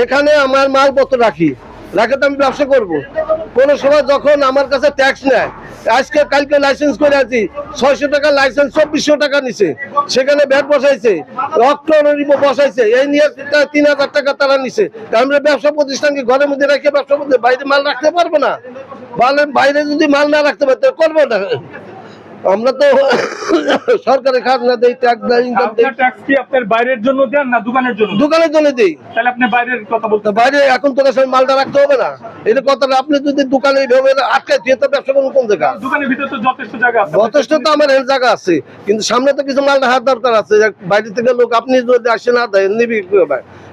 এখানে আমার মালপত্র রাখি রাখে তো আমি ব্যবসা করবো। কোনো সময় যখন আমার কাছে ট্যাক্স নেয়, আজকে কালকে লাইসেন্স করে আছি 600 টাকা লাইসেন্স 2400 টাকা নিছে, সেখানে ভ্যাট বসাইছে, অক্টোবর বসাইছে, এই নিয়ে 3000 টাকা তারা নিছে। আমরা ব্যবসা প্রতিষ্ঠানকে ঘরের মধ্যে রেখে ব্যবসা করতে, বাইরে মাল রাখতে পারবো না? বাইরে যদি মাল না রাখতে পারতে করবো না। আমরা তো সরকারের খাজনা দেই, ট্যাক্স দেই, ইনকাম দেই। আপনার ট্যাক্স কি আপনার বাইরের জন্য দেন না দোকানের জন্য? দোকানের জন্য দেই। তাহলে আপনি বাইরের কথা বলতে, বাইরে এখন তো মালটা রাখতে হবে না, এটা কথা। আপনি যদি দোকানে আটকে দিয়ে তো ব্যবসা করুন কোন জায়গা? দোকানের ভিতরে তো যথেষ্ট জায়গা আছে। যথেষ্ট তো আমার এর জায়গা আছে, কিন্তু সামনে তো কিছু মাল রাখার দরকার আছে। বাইরে থেকে লোক আপনি যদি আসে না দেয় নিবি,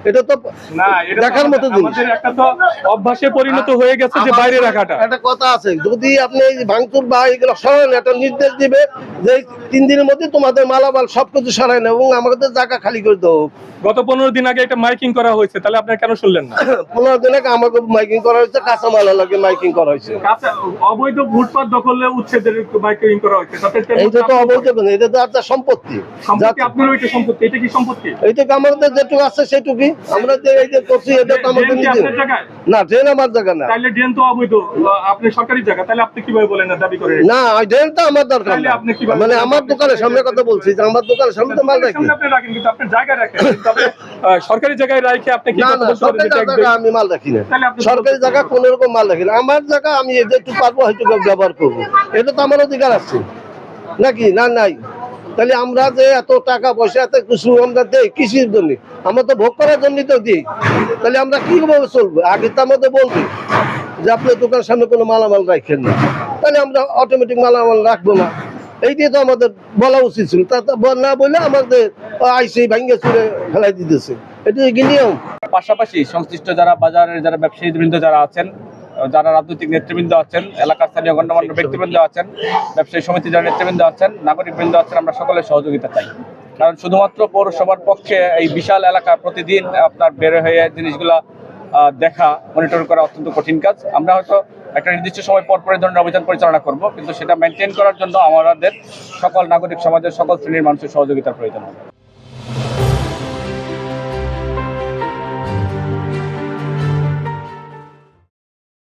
এটা তো না, এটা দেখার মতো জিনিস। আমাদের একটা তো অভ্যাসে পরিণত হয়ে গেছে যে বাইরে রাখাটা। একটা কথা আছে, যদি আপনি ভাঙচুর বা এগুলো সরান, একটা নির্দেশ দিবে যে 3 দিনের মধ্যে তোমাদের মালামাল সবকিছু সরাই না এবং আমাদের জায়গা খালি করে দেবো। গত 15 দিন আগে এটা মাইকিং করা হয়েছে, তাহলে আপনি কেন শুনলেন না? 15 দিন আগে আমাকে মাইকিং করা হয়েছে, কাঁচা মাল লাগে মাইকিং করা হয়েছে। অবৈধ ফুটপাত দখলে উচ্ছেদের মাইকিং করা হয়েছে। এইটা তো অবৈধ, এটা তো আপনার সম্পত্তি। আপনার ওইটা সম্পত্তি, এটা কি সম্পত্তি? এইটুকু আমাদের যেটুকু আছে সেটুকুই আমরা যে এই যে করছি, এটা তো আমাদের নিজের না। ড্রেন আমার জায়গা না। তাহলে ড্রেন তো অবৈধ, আপনি সরকারি জায়গা, তাহলে আপনি কিভাবে বলেন না দাবি করে? না, ওই ড্রেনটা আমার দরকার না। মানে আমার দোকানের সামনে কথা বলছি, যে আমার দোকানের সামনে তো মাল রাখি। আপনি রাখেন, কিন্তু আপনার জায়গা রাখেন, তবে সরকারি জায়গায় রাখে আপনি কি? না না, সরকারি জায়গা আমি মাল রাখি না। সরকারি জায়গা কোন রকম মাল রাখি না। আমার জায়গা আমি যেটুকু পারবো হয়তো ব্যবহার করবো, এটা তো আমার অধিকার আছে নাকি? না নাই। তাহলে আমরা যে এত টাকা পয়সা এত কিছু আমরা দেই কৃষির জন্য, আমরা তো ভোগ করার জন্য তো দিই। তাহলে আমরা কিভাবে চলবো? আগে তো আমাদের বলবে যে আপনার দোকানের সামনে কোনো মালামাল রাখেন না, তাহলে আমরা অটোমেটিক মালামাল রাখবো না। এই দিয়ে তো আমাদের বলা উচিত ছিল। তা না বললে আমাদের আইসি ভাঙ্গে চুরে ফেলাই দিতেছে, এটা কি নিয়ম? পাশাপাশি সংশ্লিষ্ট যারা বাজারের যারা ব্যবসায়ীবৃন্দ যারা আছেন, যারা রাজনৈতিক নেতৃবৃন্দ আছেন, এলাকার স্থানীয় গণ্যমান্য ব্যক্তিবৃন্দ আছেন, ব্যবসায়ী সমিতি যারা নেতৃবৃন্দ আছেন, নাগরিকবৃন্দ আছেন, আমরা সকলের সহযোগিতা চাই। কারণ শুধুমাত্র পৌরসভার পক্ষে এই বিশাল এলাকা প্রতিদিন আপনার বের হয়ে জিনিসগুলা দেখা, মনিটর করা অত্যন্ত কঠিন কাজ। আমরা হয়তো একটা নির্দিষ্ট সময় পর এই ধরনের অভিযান পরিচালনা করব, কিন্তু সেটা মেনটেন করার জন্য আমাদের সকল নাগরিক সমাজের সকল শ্রেণীর মানুষের সহযোগিতার প্রয়োজন হবে।